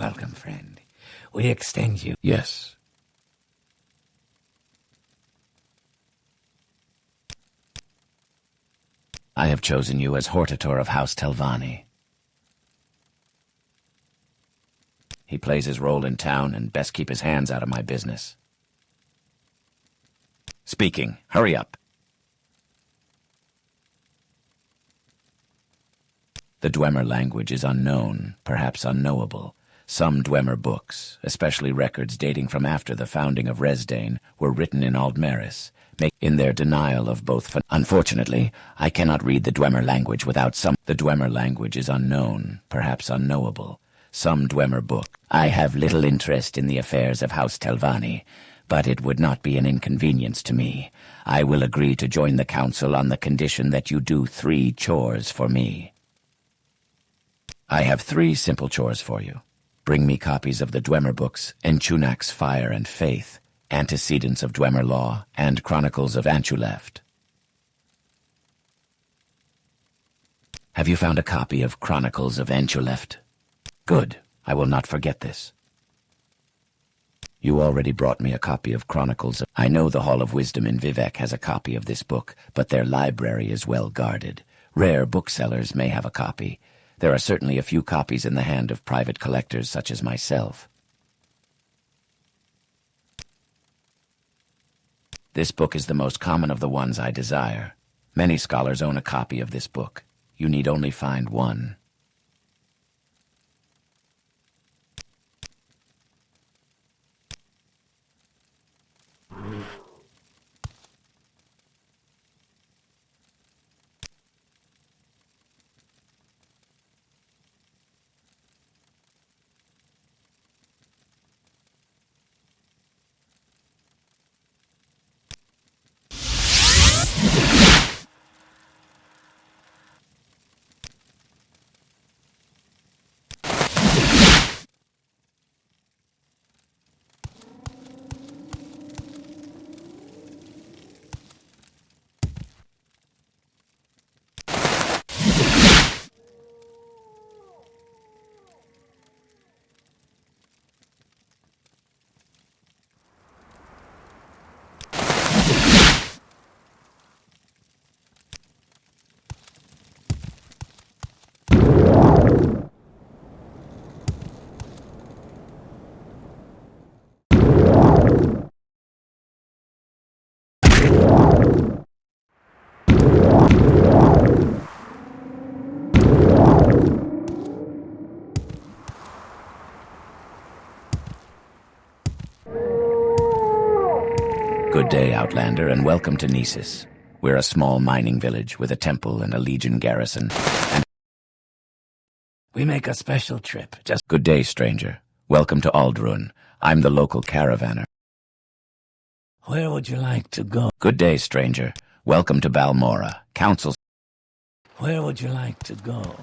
Welcome, friend. We extend you. Yes. I have chosen you as Hortator of House Telvanni. He plays his role in town and best keep his hands out of my business. Speaking. Hurry up. The Dwemer language is unknown, perhaps unknowable. Some Dwemer books, especially records dating from after the founding of Resdain, were written in Aldmeris, in their denial of both. Unfortunately, I cannot read the Dwemer language without some. The Dwemer language is unknown, perhaps unknowable. Some Dwemer book. I have little interest in the affairs of House Telvanni, but it would not be an inconvenience to me. I will agree to join the council on the condition that you do 3 chores for me. I have 3 simple chores for you. Bring me copies of the Dwemer books, Enchunak's Fire and Faith, Antecedents of Dwemer Law, and Chronicles of Anchuleft. Have you found a copy of Chronicles of Anchuleft? Good. I will not forget this. You already brought me a copy of Chronicles. I know the Hall of Wisdom in Vivec has a copy of this book, but their library is well guarded. Rare booksellers may have a copy. There are certainly a few copies in the hand of private collectors such as myself. This book is the most common of the ones I desire. Many scholars own a copy of this book. You need only find one. Good day, Outlander, and welcome to Nesis. We're a small mining village with a temple and a legion garrison. And We make a special trip. Just good day, stranger. Welcome to Aldrun. I'm the local caravaner. where would you like to go? Good day, stranger. Welcome to Balmora. Council. Where would you like to go?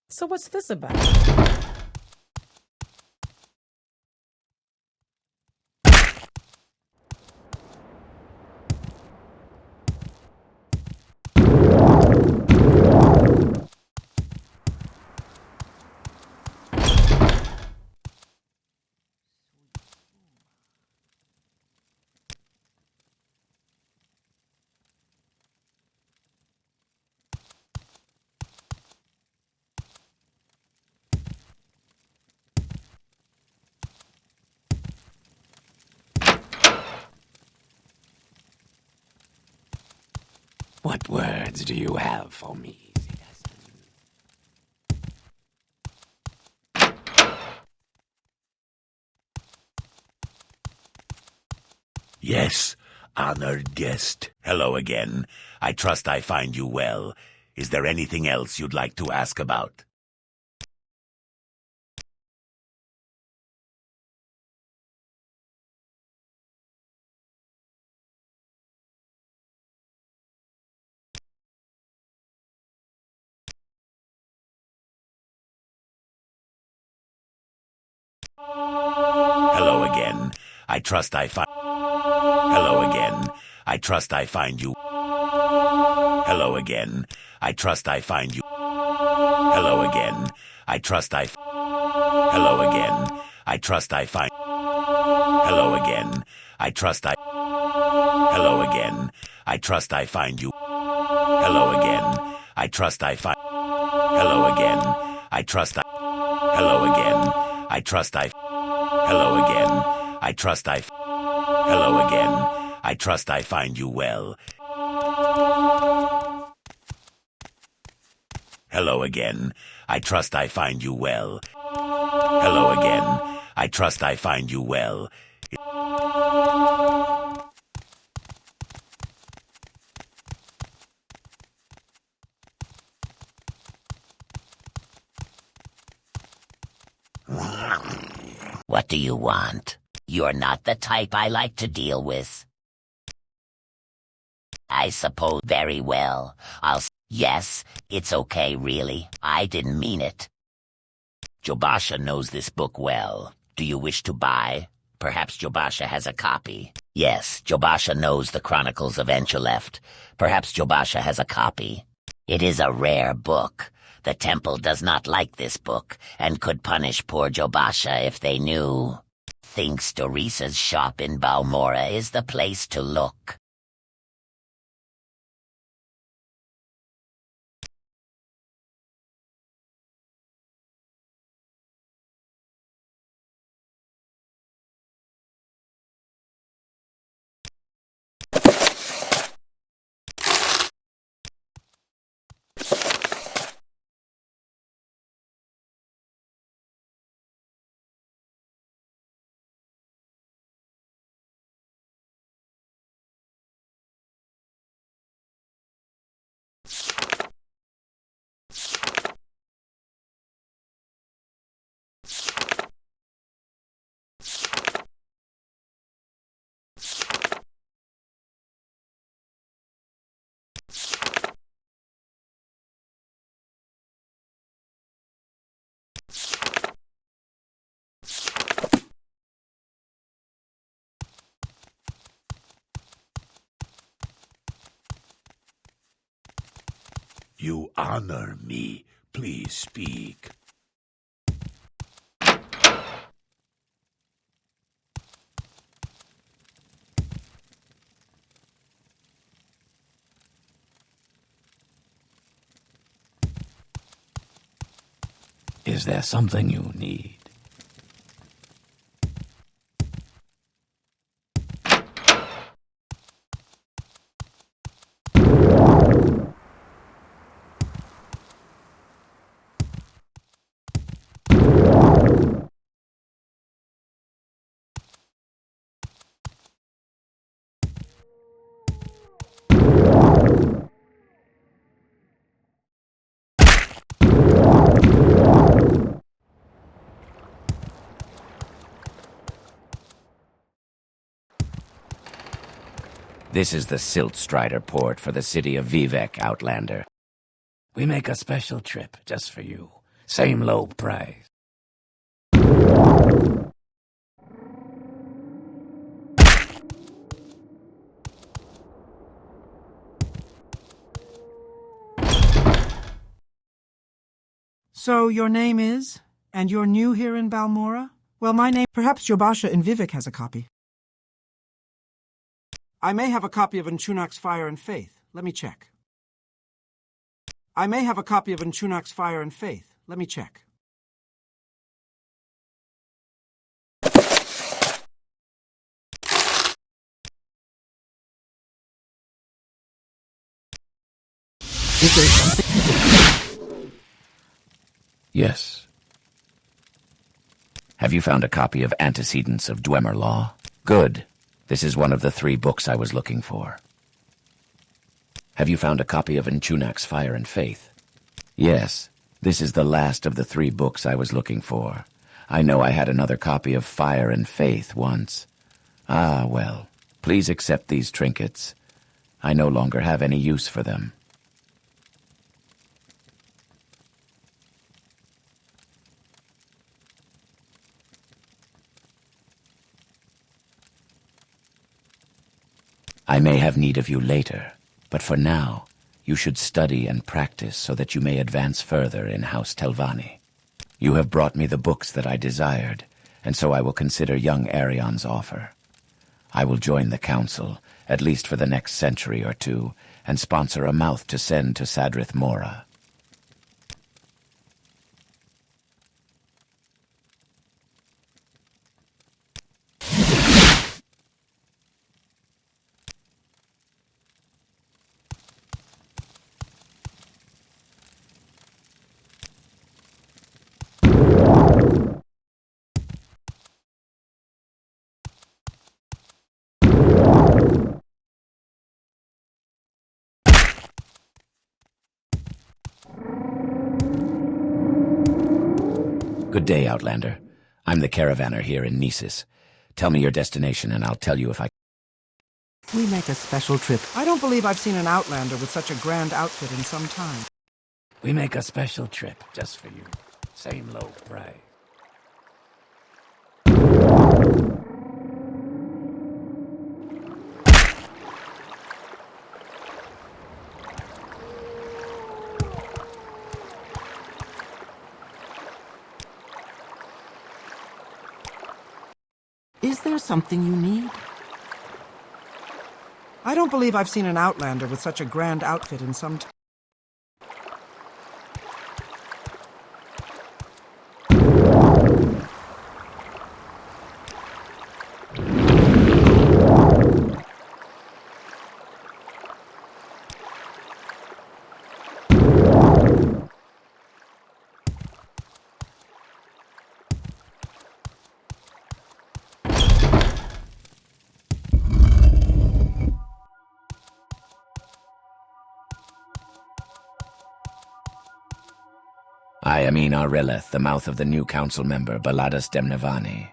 So what's this about? What words do you have for me, citizen? Yes, honored guest. Hello again. I trust I find you well. Is there anything else you'd like to ask about? Hello again. I trust I find... Hello again. I trust I find you... Hello again. I trust I find you... Hello again. I trust I... Hello again. I trust I find... Hello again. I trust I... Hello again. I trust I find you... Hello again. I trust I find... Hello again. I trust I... Hello again. I trust I... Hello again. I trust I... Hello again. I trust I find you well. Hello again. I trust I find you well. Hello again. I trust I find you well. What do you want? You're not the type I like to deal with. I suppose very well. Yes, it's okay really. I didn't mean it. Jobasha knows this book well. Do you wish to buy? Perhaps Jobasha has a copy. Yes, Jobasha knows the Chronicles of Encheleft. Perhaps Jobasha has a copy. It is a rare book. The temple does not like this book, and could punish poor Jobasha if they knew. Thinks Dorissa's shop in Balmora is the place to look. You honor me. Please speak. Is there something you need? This is the Silt Strider port for the city of Vivek, Outlander. We make a special trip just for you. Same low price. So your name is? And you're new here in Balmora? Well, my name... Perhaps Jobasha in Vivek has a copy. I may have a copy of Unchunak's Fire and Faith. Let me check. I may have a copy of Unchunak's Fire and Faith. Let me check. Is there something? Yes. Have you found a copy of Antecedents of Dwemer Law? Good. This is one of the 3 books I was looking for. Have you found a copy of Unchunak's Fire and Faith? Yes, this is the last of the 3 books I was looking for. I know I had another copy of Fire and Faith once. Ah, well, please accept these trinkets. I no longer have any use for them. I may have need of you later, but for now, you should study and practice so that you may advance further in House Telvanni. You have brought me the books that I desired, and so I will consider young Arion's offer. I will join the council, at least for the next century or 2, and sponsor a mouth to send to Sadrith Mora. Good day, Outlander. I'm the caravaner here in Nisus. Tell me your destination and I'll tell you if I... We make a special trip. I don't believe I've seen an Outlander with such a grand outfit in some time. We make a special trip just for you. Same low price. Is there something you need? I don't believe I've seen an Outlander with such a grand outfit in some time. I am Areleth, the mouth of the new council member, Baladas Demnevani.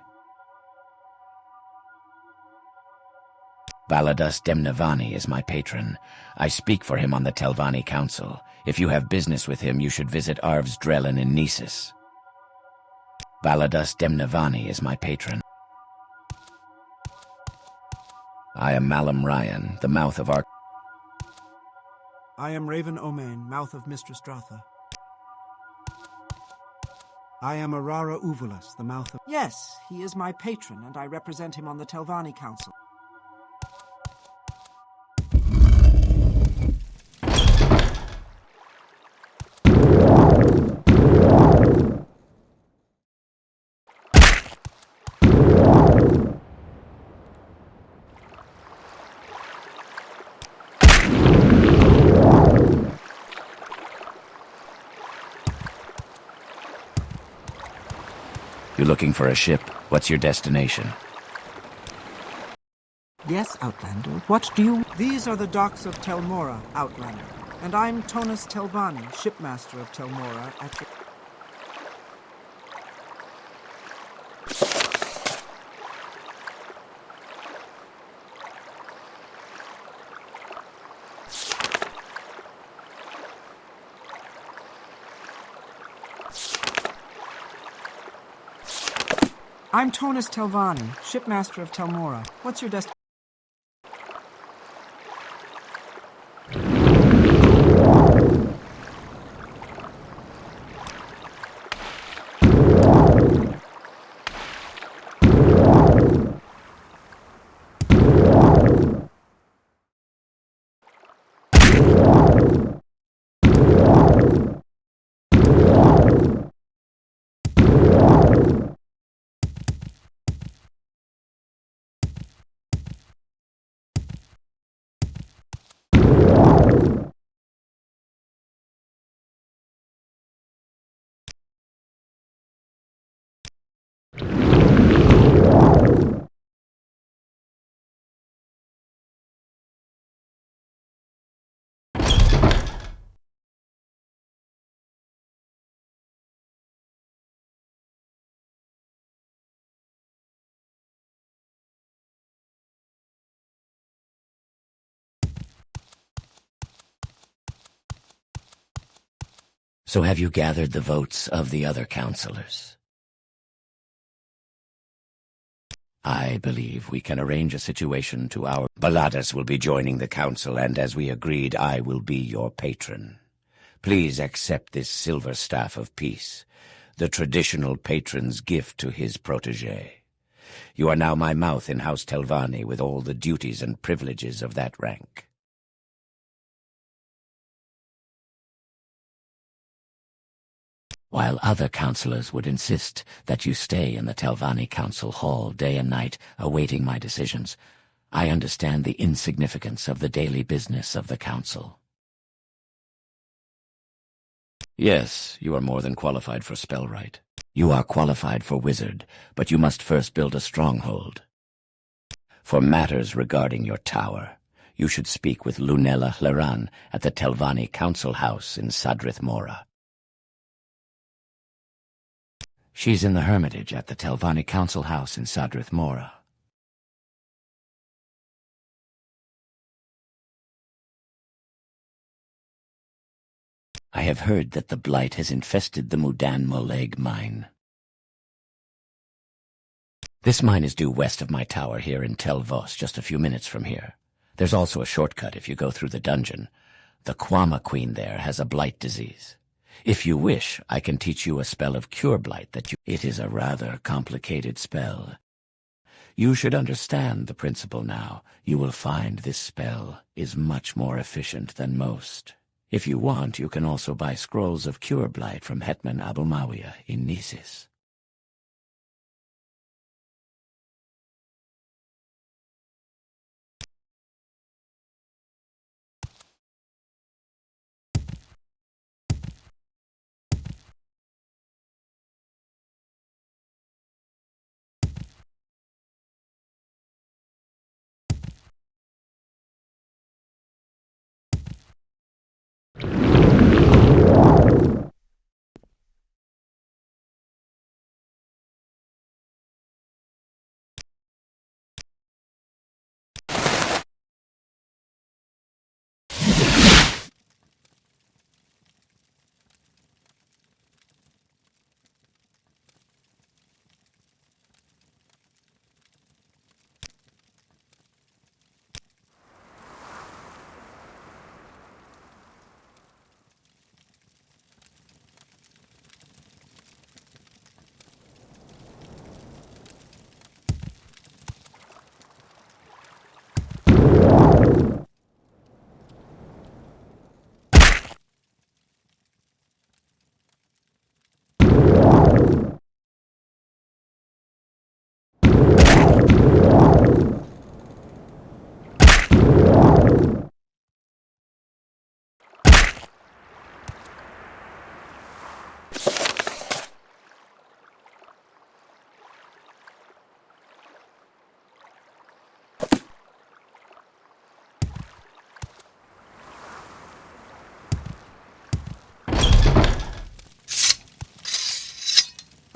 Baladas Demnevani is my patron. I speak for him on the Telvanni Council. If you have business with him, you should visit Arv's Drellin in Nisus. Baladas Demnevani is my patron. I am Malam Ryan, the mouth of our... I am Raven Omain, mouth of Mistress Dratha. I am Arara Uvulus, the mouth of... Yes, he is my patron, and I represent him on the Telvanni Council. You're looking for a ship. What's your destination? Yes, Outlander. What do you... These are the docks of Telmora, Outlander. And I'm Tonus Telvanni, shipmaster of Telmora at your... I'm Tonus Telvanni, shipmaster of Telmora. What's your destination? So have you gathered the votes of the other councillors? I believe we can arrange a situation to our... Baladas will be joining the council, and as we agreed, I will be your patron. Please accept this silver staff of peace, the traditional patron's gift to his protégé. You are now my mouth in House Telvanni with all the duties and privileges of that rank. While other councillors would insist that you stay in the Telvanni Council Hall day and night awaiting my decisions, I understand the insignificance of the daily business of the council. Yes, you are more than qualified for spellwright. You are qualified for wizard, but you must first build a stronghold. For matters regarding your tower, you should speak with Lunella Hleran at the Telvanni Council House in Sadrith Mora. She's in the hermitage at the Telvanni Council House in Sadrith Mora. I have heard that the blight has infested the Mudan Moleg mine. This mine is due west of my tower here in Tel Vos, just a few minutes from here. There's also a shortcut if you go through the dungeon. The Kwama Queen there has a blight disease. If you wish, I can teach you a spell of cure blight that you... It is a rather complicated spell. You should understand the principle now. You will find this spell is much more efficient than most. If you want, you can also buy scrolls of cure blight from Hetman Abumawiya in Nisis.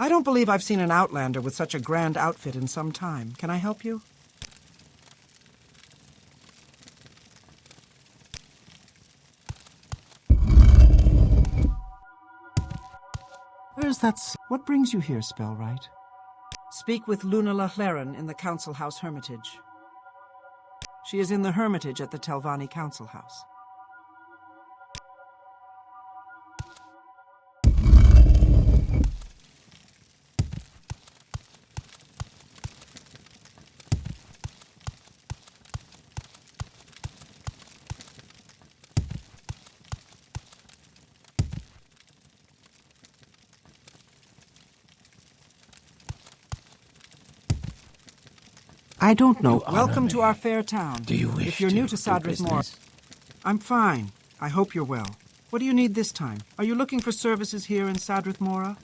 I don't believe I've seen an Outlander with such a grand outfit in some time. Can I help you? Where's that... What brings you here, Spellwright? Speak with Lunella Hleran in the Council House Hermitage. She is in the Hermitage at the Telvanni Council House. I don't know. Welcome to our fair town. Do you wish If you're new to do Sadrith Mora... business? I'm fine. I hope you're well. What do you need this time? Are you looking for services here in Sadrith Mora?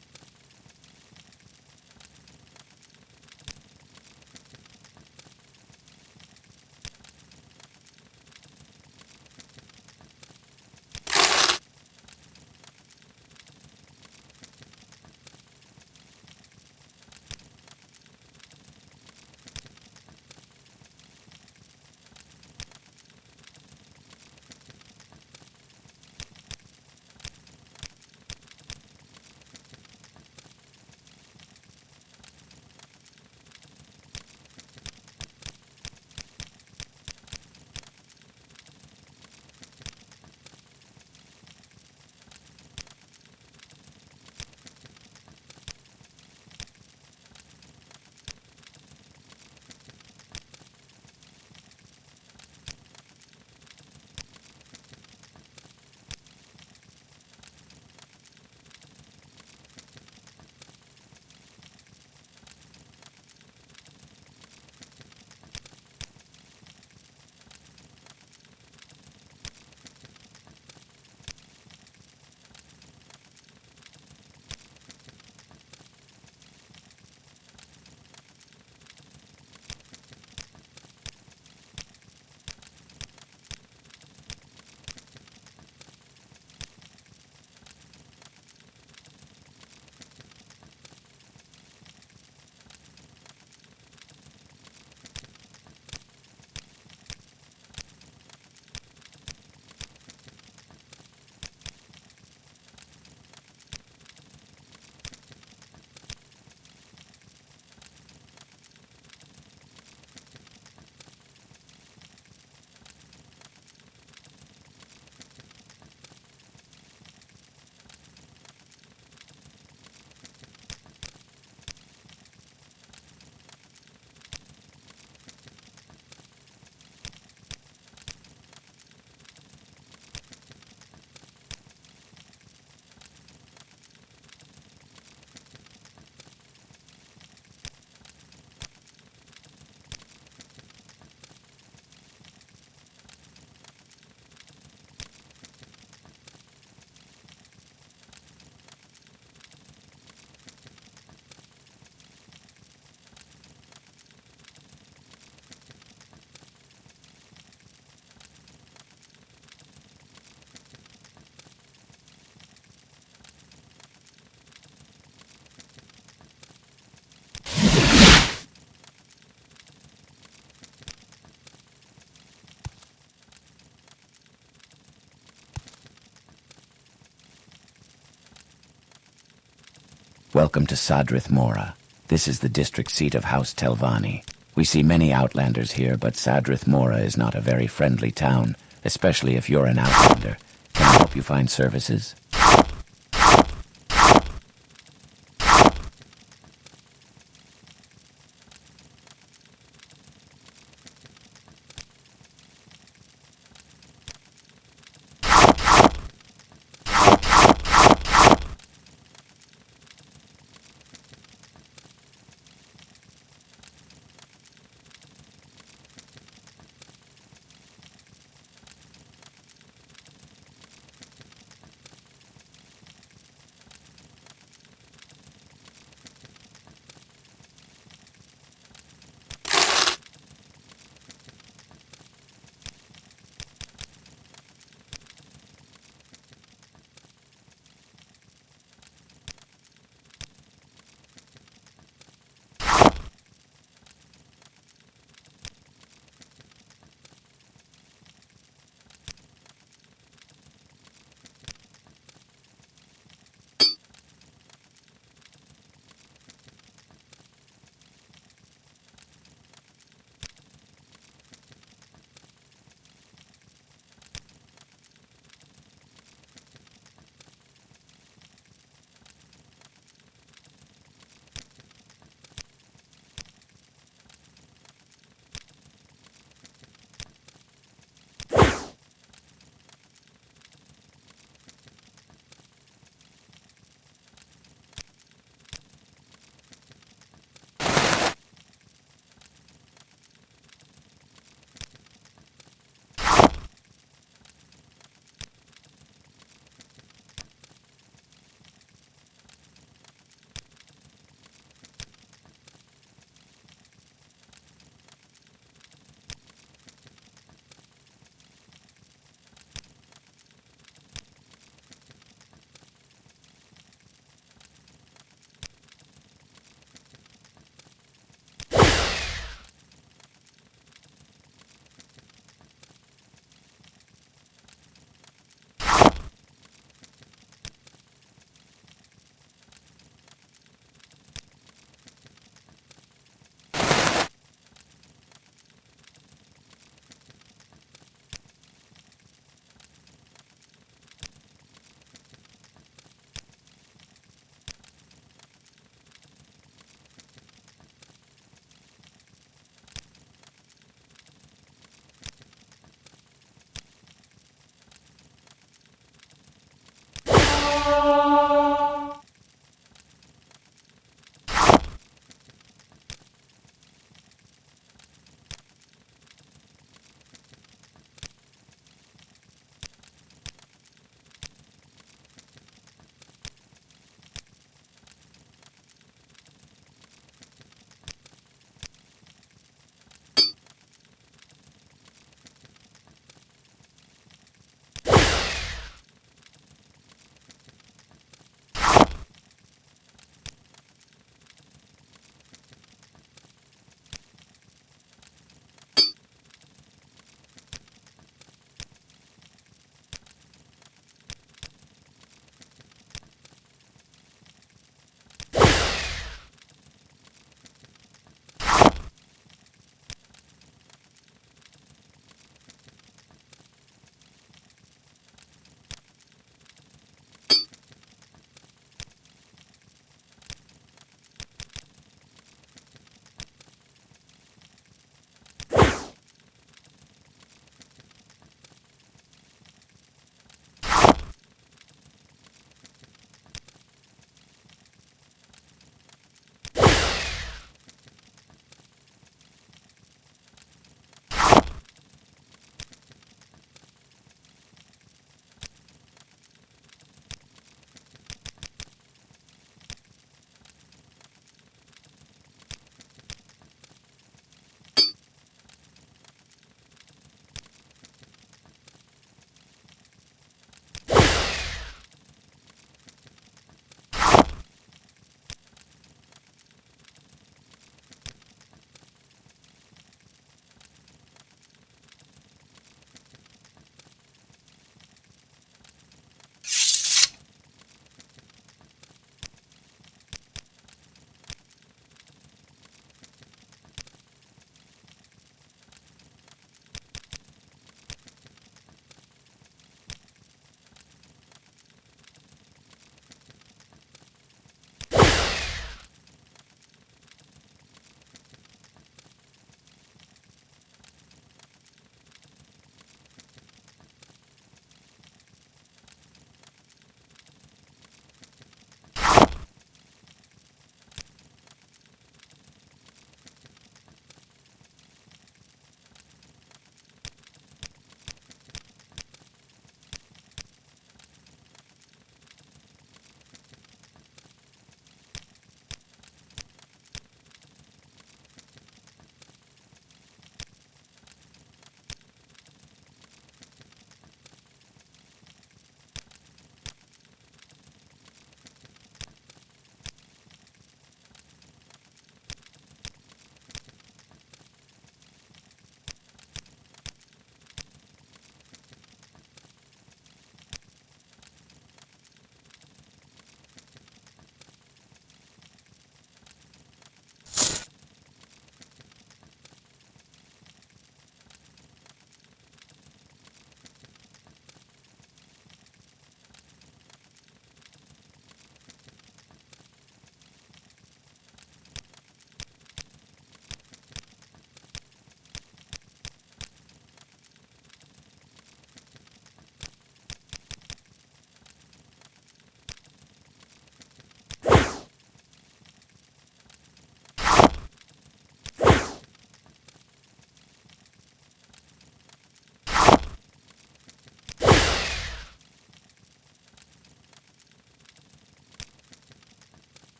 Welcome to Sadrith Mora. This is the district seat of House Telvanni. We see many outlanders here, but Sadrith Mora is not a very friendly town, especially if you're an outlander. Can I help you find services?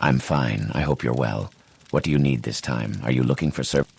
I'm fine. I hope you're well. What do you need this time? Are you looking for service?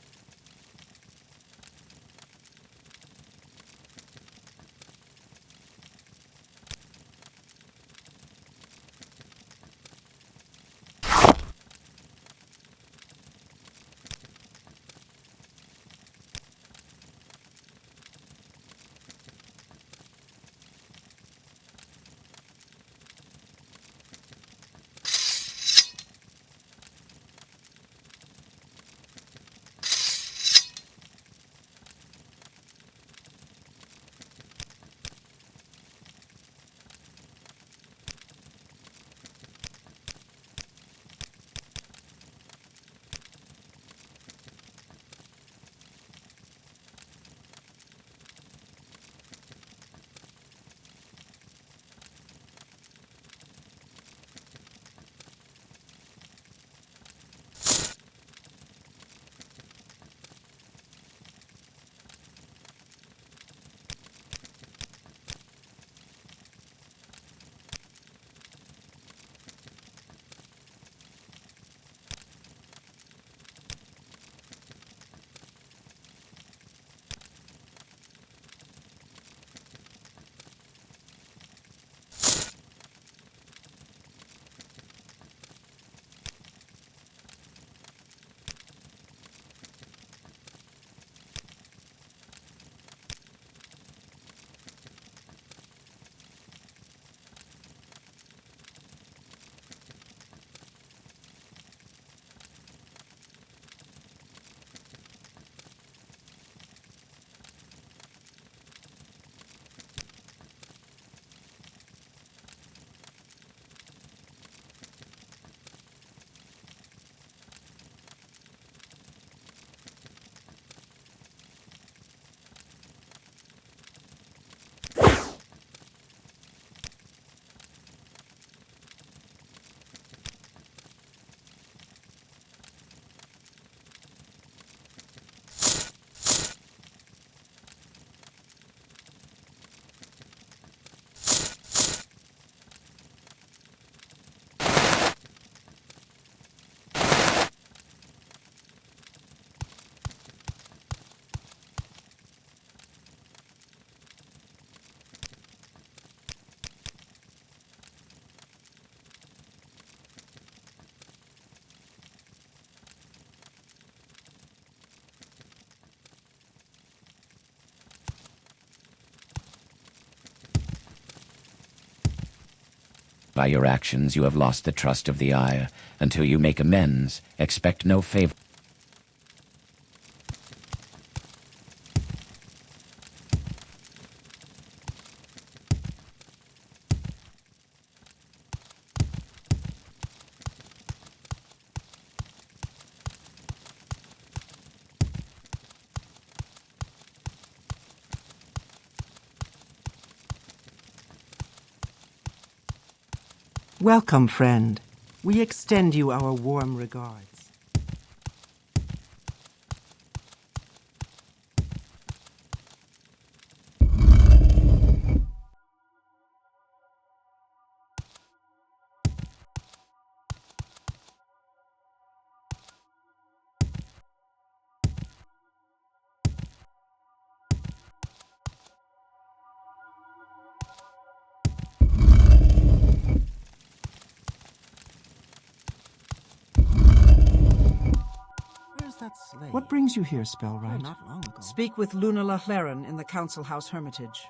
By your actions, you have lost the trust of the Eye. Until you make amends, expect no favor. Welcome, friend. We extend you our warm regards. What brings you here, Spellwright? Not long ago. Speak with Luna Lachlaren in the Council House Hermitage.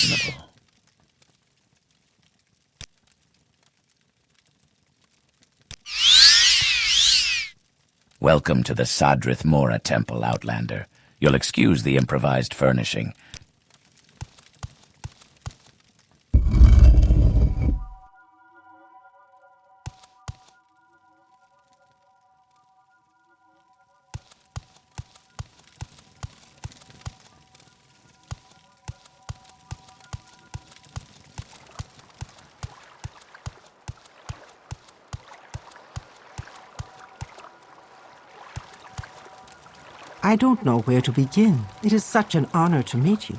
reasonable. Welcome to the Sadrith Mora Temple, Outlander. You'll excuse the improvised furnishing. I don't know where to begin. It is such an honor to meet you.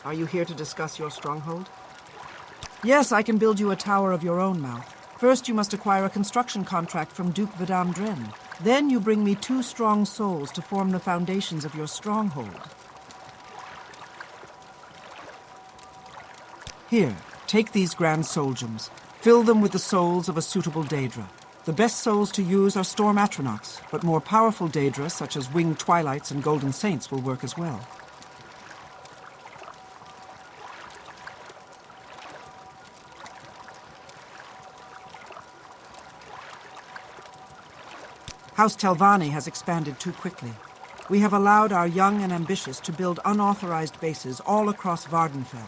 Are you here to discuss your stronghold? Yes, I can build you a tower of your own, Mouth. First, you must acquire a construction contract from Duke Vvardenfell. Then you bring me 2 strong souls to form the foundations of your stronghold. Here, take these grand soul gems. Fill them with the souls of a suitable Daedra. The best souls to use are Storm Atronachs, but more powerful Daedra, such as Winged Twilights and Golden Saints, will work as well. House Telvanni has expanded too quickly. We have allowed our young and ambitious to build unauthorized bases all across Vvardenfell.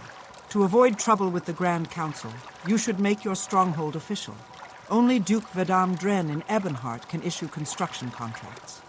To avoid trouble with the Grand Council, you should make your stronghold official. Only Duke Vvardenfell in Ebonheart can issue construction contracts.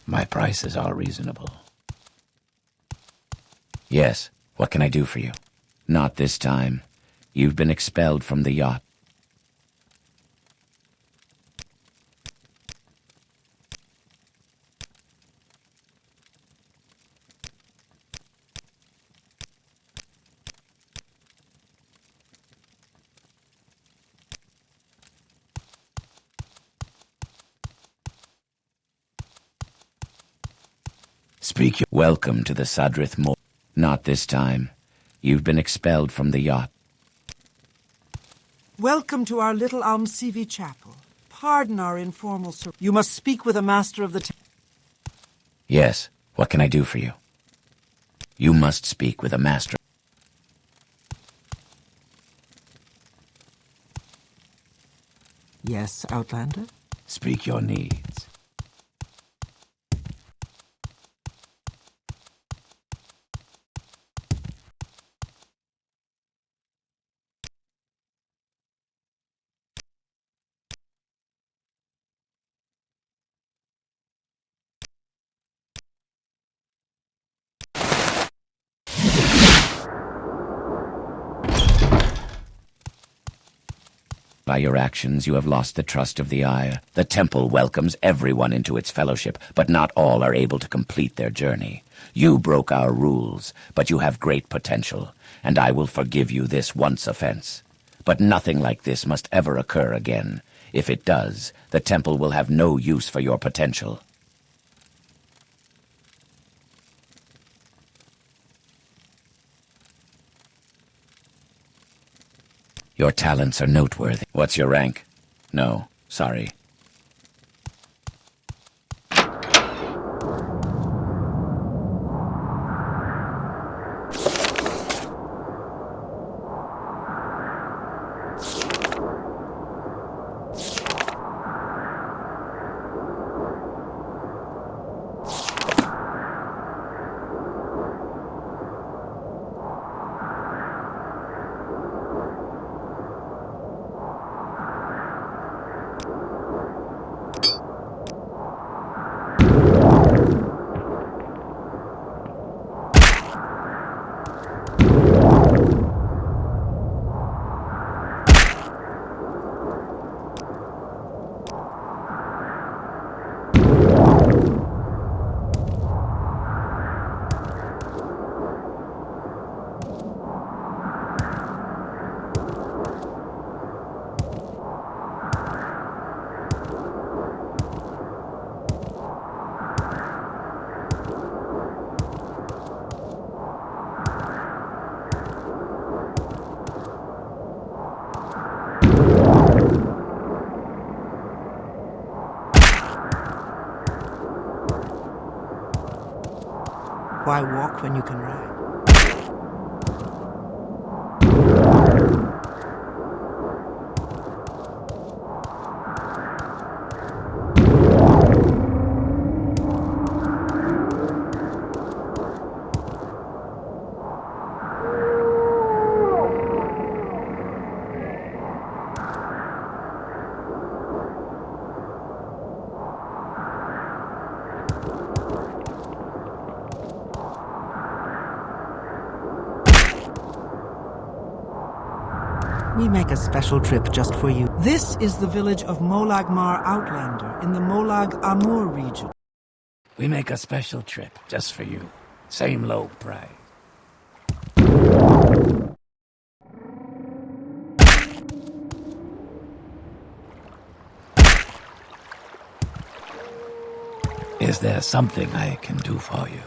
My prices are reasonable. Yes, what can I do for you? Not this time. You've been expelled from the yacht. Speak your... Welcome to the Sadrith Mora. Not this time. You've been expelled from the yacht. Welcome to our little Almsivi chapel. Pardon our informal You must speak with a master of the Yes, what can I do for you? You must speak with a master. Yes, Outlander? Speak your needs. By your actions, you have lost the trust of the Eye. The temple welcomes everyone into its fellowship, but not all are able to complete their journey. You broke our rules, but you have great potential, and I will forgive you this once offense. But nothing like this must ever occur again. If it does, the temple will have no use for your potential. Your talents are noteworthy. What's your rank? No, sorry. Why walk when you can ride? We make a special trip just for you. This is the village of Molagmar Outlander in the Molag Amur region. We make a special trip just for you. Same low price. Is there something I can do for you?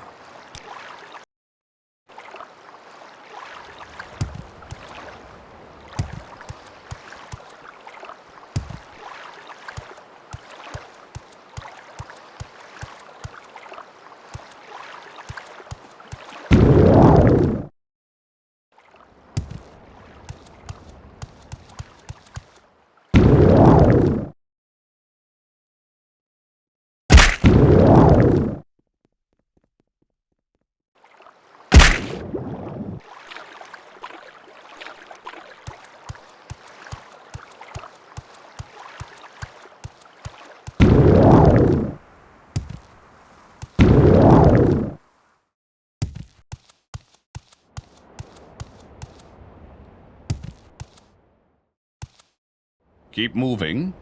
Keep moving.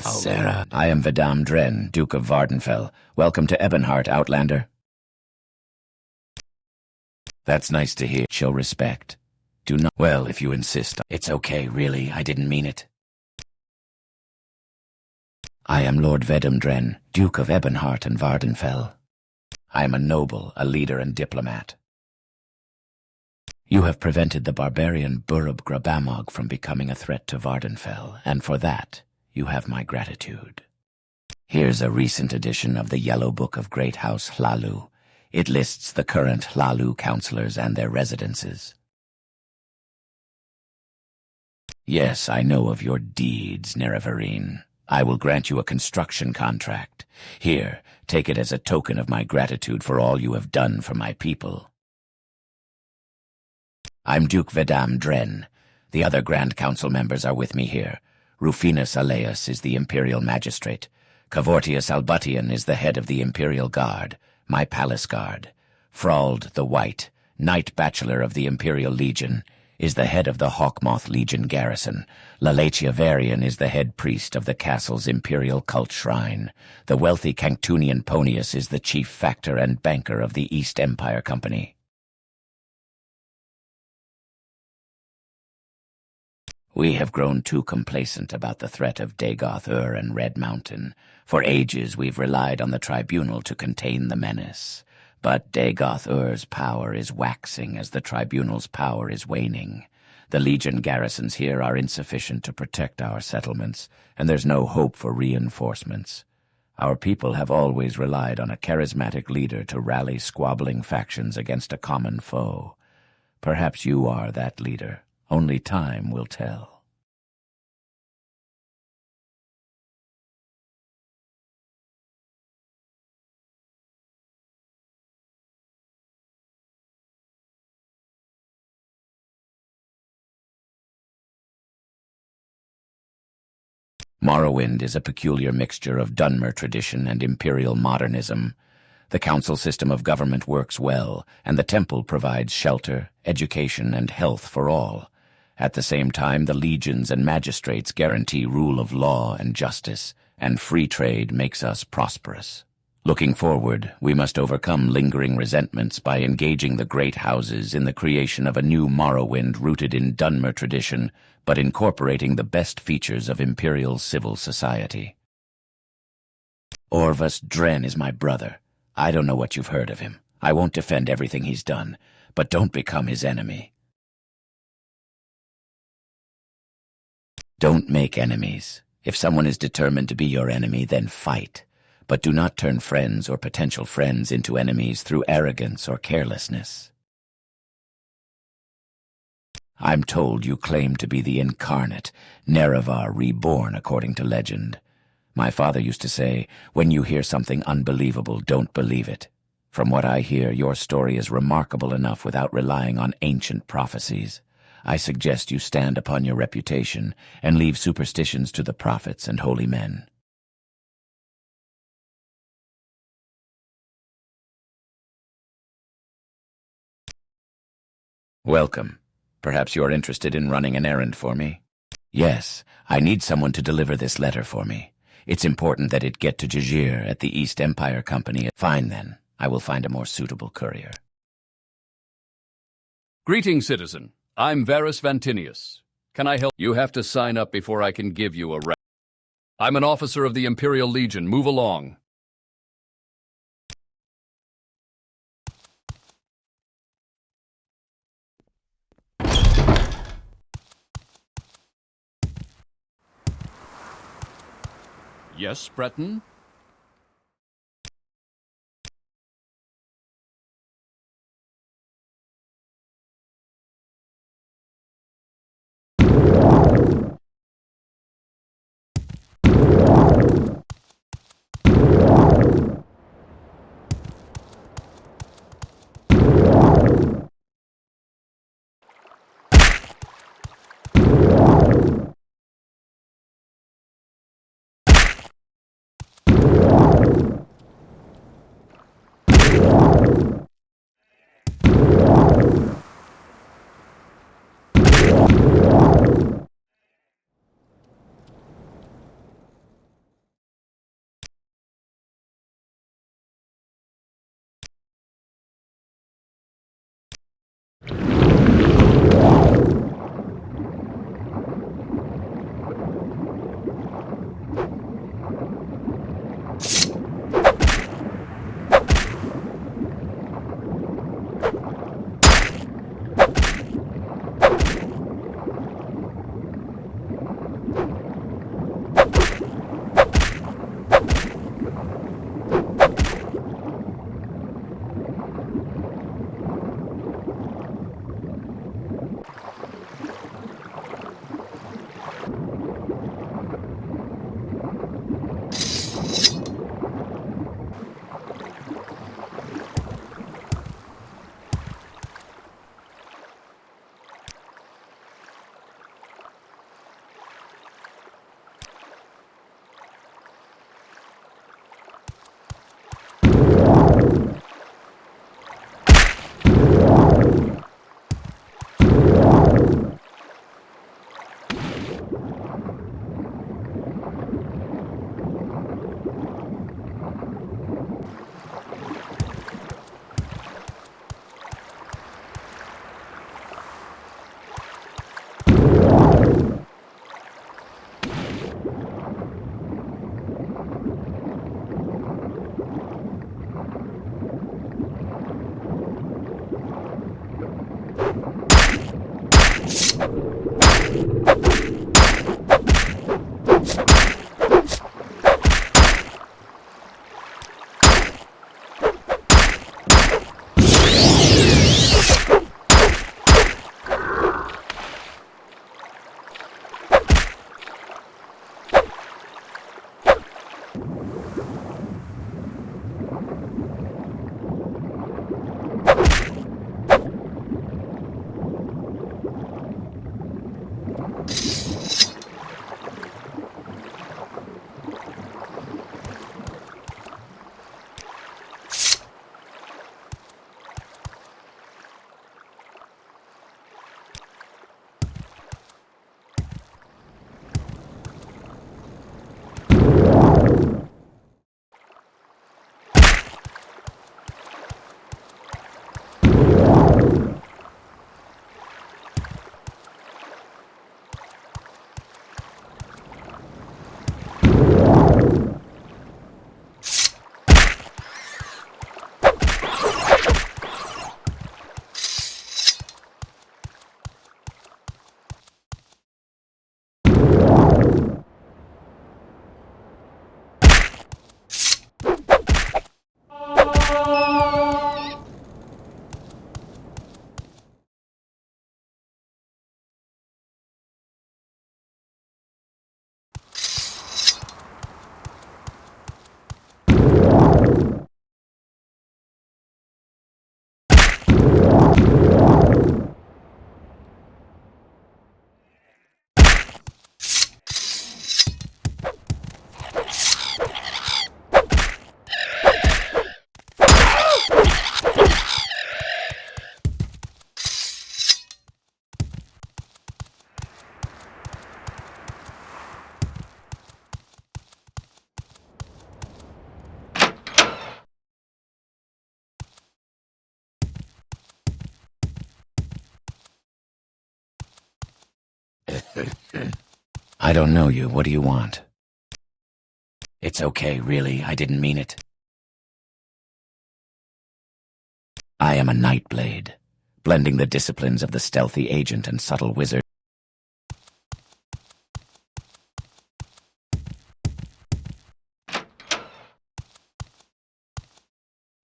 Sarah. I am Vidam Dren, Duke of Vvardenfell. Welcome to Ebonheart, Outlander. That's nice to hear. Show respect. Do not— Well, if you insist. It's okay, really. I didn't mean it. I am Lord Vedam Dren, Duke of Ebonheart and Vvardenfell. I am a noble, a leader, and diplomat. You have prevented the barbarian Burub Grabamog from becoming a threat to Vvardenfell, and for that, you have my gratitude. Here's a recent edition of the Yellow Book of Great House Hlalu. It lists the current Hlalu councillors and their residences. Yes, I know of your deeds, Nerevarine. I will grant you a construction contract. Here, take it as a token of my gratitude for all you have done for my people. I'm Duke Vedam Dren. The other Grand Council members are with me here. Rufinus Aleus is the Imperial Magistrate. Cavortius Albutian is the head of the Imperial Guard, my Palace Guard. Frald the White, Knight Bachelor of the Imperial Legion, is the head of the Hawkmoth Legion garrison. Lalatia Varian is the head priest of the castle's Imperial Cult Shrine. The wealthy Canctunian Ponius is the chief factor and banker of the East Empire Company. We have grown too complacent about the threat of Dagoth-Ur and Red Mountain. For ages we've relied on the tribunal to contain the menace. But Dagoth-Ur's power is waxing as the tribunal's power is waning. The Legion garrisons here are insufficient to protect our settlements, and there's no hope for reinforcements. Our people have always relied on a charismatic leader to rally squabbling factions against a common foe. Perhaps you are that leader. Only time will tell. Morrowind is a peculiar mixture of Dunmer tradition and Imperial modernism. The council system of government works well, and the temple provides shelter, education, and health for all. At the same time, the legions and magistrates guarantee rule of law and justice, and free trade makes us prosperous. Looking forward, we must overcome lingering resentments by engaging the great houses in the creation of a new Morrowind rooted in Dunmer tradition, but incorporating the best features of Imperial civil society. Orvus Dren is my brother. I don't know what you've heard of him. I won't defend everything he's done, but don't become his enemy. Don't make enemies. If someone is determined to be your enemy, then fight. But do not turn friends or potential friends into enemies through arrogance or carelessness. I'm told you claim to be the incarnate, Nerevar reborn according to legend. My father used to say, when you hear something unbelievable, don't believe it. From what I hear, your story is remarkable enough without relying on ancient prophecies. I suggest you stand upon your reputation and leave superstitions to the prophets and holy men. Welcome. Perhaps you're interested in running an errand for me? Yes, I need someone to deliver this letter for me. It's important that it get to Jajir at the East Empire Company. Fine then, I will find a more suitable courier. Greetings, citizen. I'm Varus Vantinius. Can I help? You have to sign up before I can give you a rank. I'm an officer of the Imperial Legion. Move along. Yes, Breton? I don't know you. What do you want? It's okay, really. I didn't mean it. I am a Nightblade, blending the disciplines of the stealthy agent and subtle wizard.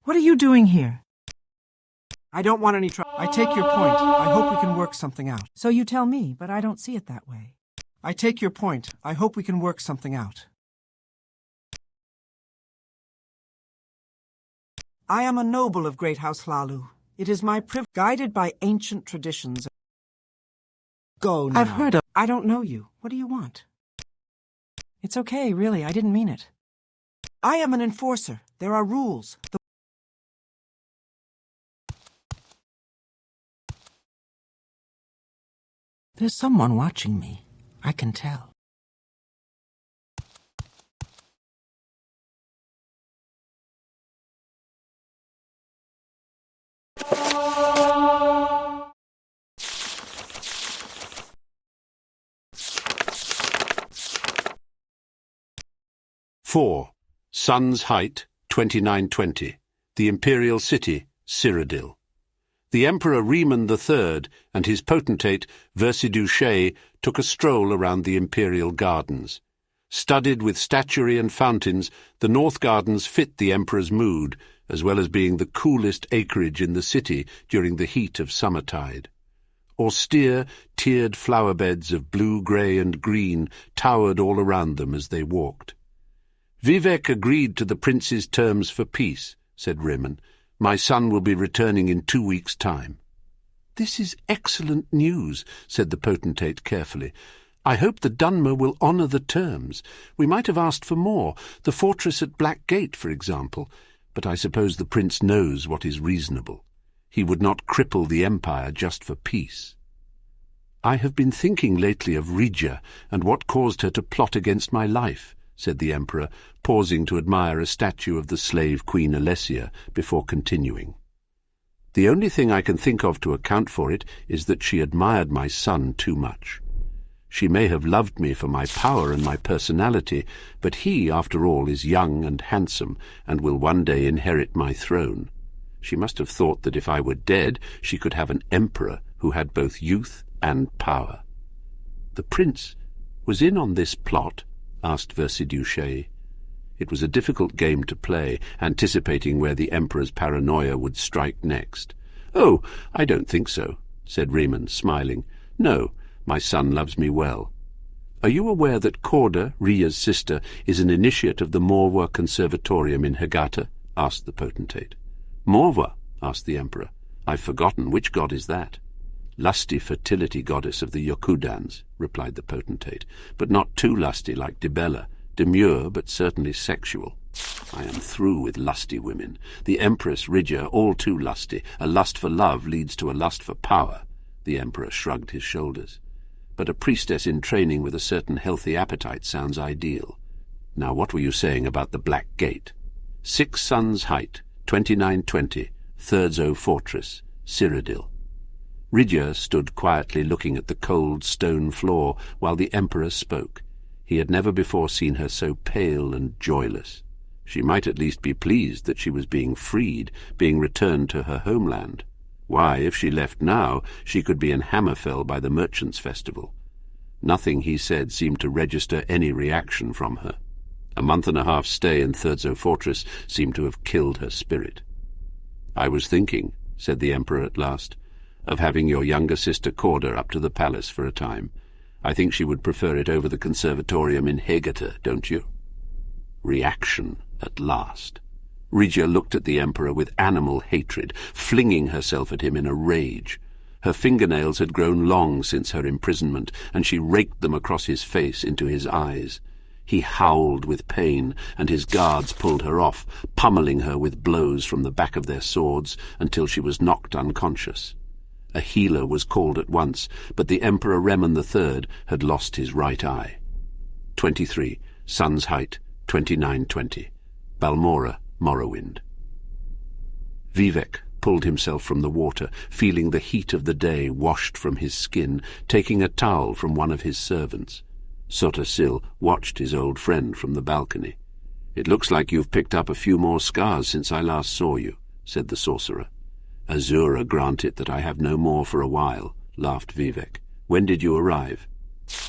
What are you doing here? I don't want any trouble. I take your point. I hope we can work something out. So you tell me, but I don't see it that way. I take your point. I hope we can work something out. I am a noble of Great House Hlalu. It is my privilege, guided by ancient traditions. Go now. I've heard of... I don't know you. What do you want? It's okay, really. I didn't mean it. I am an enforcer. There are rules. There's someone watching me. I can tell. Four. Sun's Height, 2920. The Imperial City, Cyrodiil. The Emperor Riemann III and his potentate Vvardenfell took a stroll around the imperial gardens. Studded with statuary and fountains, the North Gardens fit the Emperor's mood, as well as being the coolest acreage in the city during the heat of summertide. Austere, tiered flower beds of blue, grey and green towered all around them as they walked. "Vivek agreed to the prince's terms for peace," said Riemann. "My son will be returning in 2 weeks' time." "This is excellent news," said the potentate carefully. "I hope the Dunmer will honour the terms. We might have asked for more, the fortress at Black Gate, for example, but I suppose the prince knows what is reasonable. He would not cripple the empire just for peace." "I have been thinking lately of Ridja and what caused her to plot against my life," said the Emperor, pausing to admire a statue of the slave Queen Alessia before continuing. "The only thing I can think of to account for it is that she admired my son too much. She may have loved me for my power and my personality, but he, after all, is young and handsome, and will one day inherit my throne. She must have thought that if I were dead, she could have an emperor who had both youth and power." "The prince was in on this plot?" asked Vvardenfell. It was a difficult game to play, anticipating where the Emperor's paranoia would strike next. "Oh, I don't think so," said Riemann, smiling. "No, my son loves me well." "Are you aware that Corda, Ria's sister, is an initiate of the Morwa Conservatorium in Hagata?" asked the potentate. "Morwa?" asked the Emperor. "I've forgotten. Which god is that?" "Lusty fertility goddess of the Yokudans," replied the potentate, "but not too lusty like Dibella. Demure, but certainly sexual. I am through with lusty women. The Empress Ridja, all too lusty. A lust for love leads to a lust for power." The Emperor shrugged his shoulders. "But a priestess in training with a certain healthy appetite sounds ideal. Now what were you saying about the Black Gate?" 6 Sun's Height, 2920, Thirdzo Fortress, Cyrodiil. Ridja stood quietly looking at the cold stone floor while the Emperor spoke. He had never before seen her so pale and joyless. She might at least be pleased that she was being freed, being returned to her homeland. Why, if she left now, she could be in Hammerfell by the Merchants' Festival. Nothing he said seemed to register any reaction from her. A 1.5-month stay in Thirdzo Fortress seemed to have killed her spirit. "I was thinking," said the Emperor at last, "of having your younger sister Corda up to the palace for a time. I think she would prefer it over the conservatorium in Hagata, don't you?" Reaction at last. Ridja looked at the Emperor with animal hatred, flinging herself at him in a rage. Her fingernails had grown long since her imprisonment, and she raked them across his face into his eyes. He howled with pain, and his guards pulled her off, pummeling her with blows from the back of their swords until she was knocked unconscious. A healer was called at once, but the Emperor Riemann III had lost his right eye. 23. Sun's Height, 2920. Balmora, Morrowind. "Vivek, pulled himself from the water, feeling the heat of the day washed from his skin, taking a towel from one of his servants. Sota Sil watched his old friend from the balcony. "It looks like you've picked up a few more scars since I last saw you," said the sorcerer. "Azura grant it that I have no more for a while," laughed Vivek. "When did you arrive?"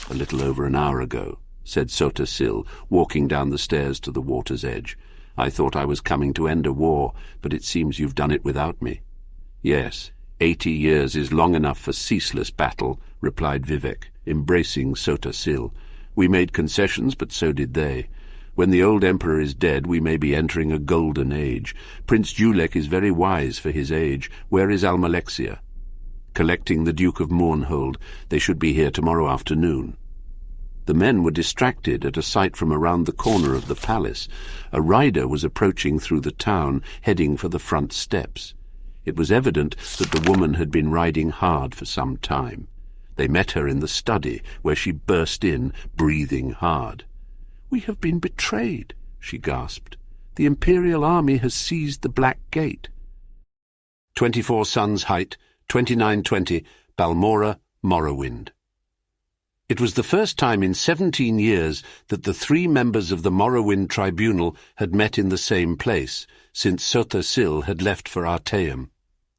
"A little over an hour ago," said Sota Sil, walking down the stairs to the water's edge. "I thought I was coming to end a war, but it seems you've done it without me." "Yes, 80 years is long enough for ceaseless battle," replied Vivek, embracing Sota Sil. "We made concessions, but so did they. When the old emperor is dead, we may be entering a golden age. Prince Julek is very wise for his age. Where is Almalexia?" "Collecting the Duke of Mournhold. They should be here tomorrow afternoon." The men were distracted at a sight from around the corner of the palace. A rider was approaching through the town, heading for the front steps. It was evident that the woman had been riding hard for some time. They met her in the study, where she burst in, breathing hard. "We have been betrayed," she gasped. "The Imperial army has seized the Black Gate." 24 Suns Height, 2920, Balmora, Morrowind. It was the first time in 17 years that the 3 members of the Morrowind Tribunal had met in the same place, since Sota Sil had left for Artaeum.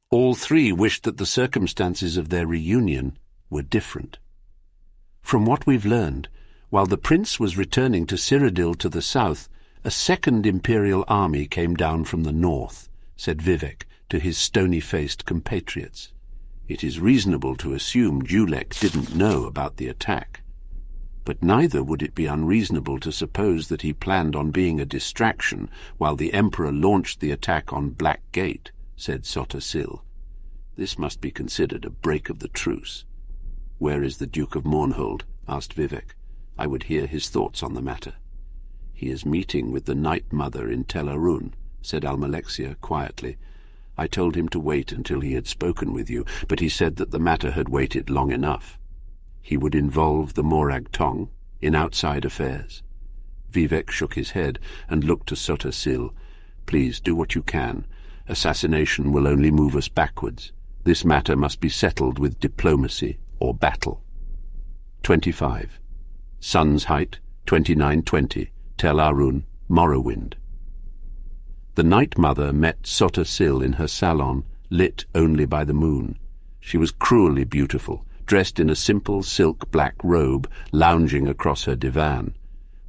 All 3 wished that the circumstances of their reunion were different. "From what we've learned, while the prince was returning to Cyrodiil to the south, a second Imperial army came down from the north," said Vivek to his stony-faced compatriots. "It is reasonable to assume Julek didn't know about the attack. But neither would it be unreasonable to suppose that he planned on being a distraction while the Emperor launched the attack on Black Gate," said Sota Sil. "This must be considered a break of the truce." "Where is the Duke of Mournhold?" asked Vivek. "I would hear his thoughts on the matter." "He is meeting with the Night Mother in Tel Arun," said Almalexia quietly. "I told him to wait until he had spoken with you, but he said that the matter had waited long enough." "He would involve the Morag Tong in outside affairs?" Vivek shook his head and looked to Sota Sil. "Please do what you can. Assassination will only move us backwards. This matter must be settled with diplomacy or battle." 25. Suns Height, 2920, Tel Arun, Morrowind. The Night Mother met Sota Sil in her salon, lit only by the moon. She was cruelly beautiful, dressed in a simple silk black robe, lounging across her divan.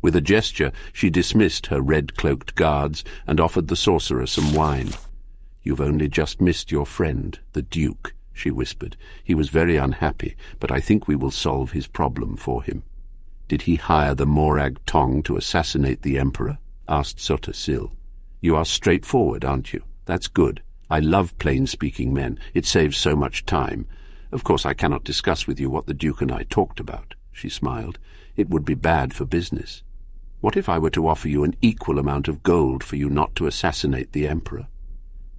With a gesture, she dismissed her red-cloaked guards and offered the sorcerer some wine. "You've only just missed your friend, the Duke," she whispered. "He was very unhappy, but I think we will solve his problem for him." "Did he hire the Morag Tong to assassinate the Emperor?" asked Sota Sil. "You are straightforward, aren't you? That's good. I love plain-speaking men. It saves so much time. Of course, I cannot discuss with you what the Duke and I talked about," she smiled. "It would be bad for business. What if I were to offer you an equal amount of gold for you not to assassinate the Emperor?"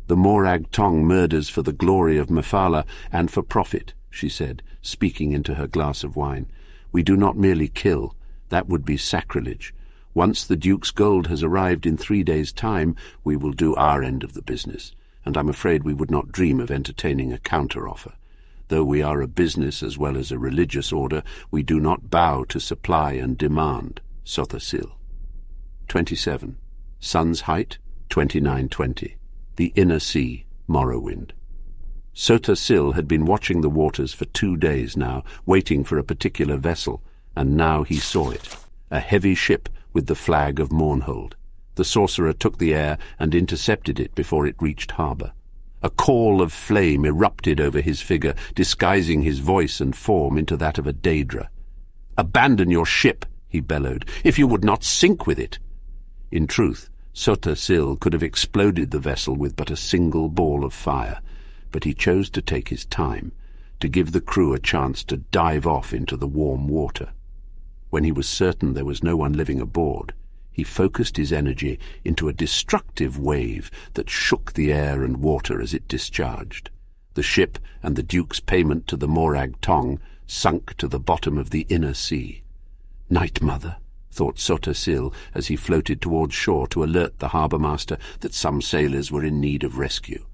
"The Morag Tong murders for the glory of Mephala and for profit," she said, speaking into her glass of wine. "We do not merely kill. That would be sacrilege. Once the Duke's gold has arrived in 3 days' time, we will do our end of the business, and I'm afraid we would not dream of entertaining a counter-offer. Though we are a business as well as a religious order, we do not bow to supply and demand." Sota Sil. 27. Suns Height, 2920. The Inner Sea, Morrowind. Sota Sil had been watching the waters for 2 days now, waiting for a particular vessel, and now he saw it. A heavy ship with the flag of Mournhold. The sorcerer took the air and intercepted it before it reached harbour. A call of flame erupted over his figure, disguising his voice and form into that of a Daedra. "Abandon your ship," he bellowed, "if you would not sink with it." In truth, Sota Sil could have exploded the vessel with but a single ball of fire, but he chose to take his time, to give the crew a chance to dive off into the warm water. When he was certain there was no one living aboard, he focused his energy into a destructive wave that shook the air and water as it discharged. The ship and the Duke's payment to the Morag Tong sunk to the bottom of the inner sea. "Night Mother," thought Sota Sil as he floated towards shore to alert the harbour-master that some sailors were in need of rescue.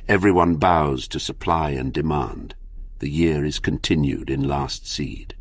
Everyone bows to supply and demand. The year is continued in last seed.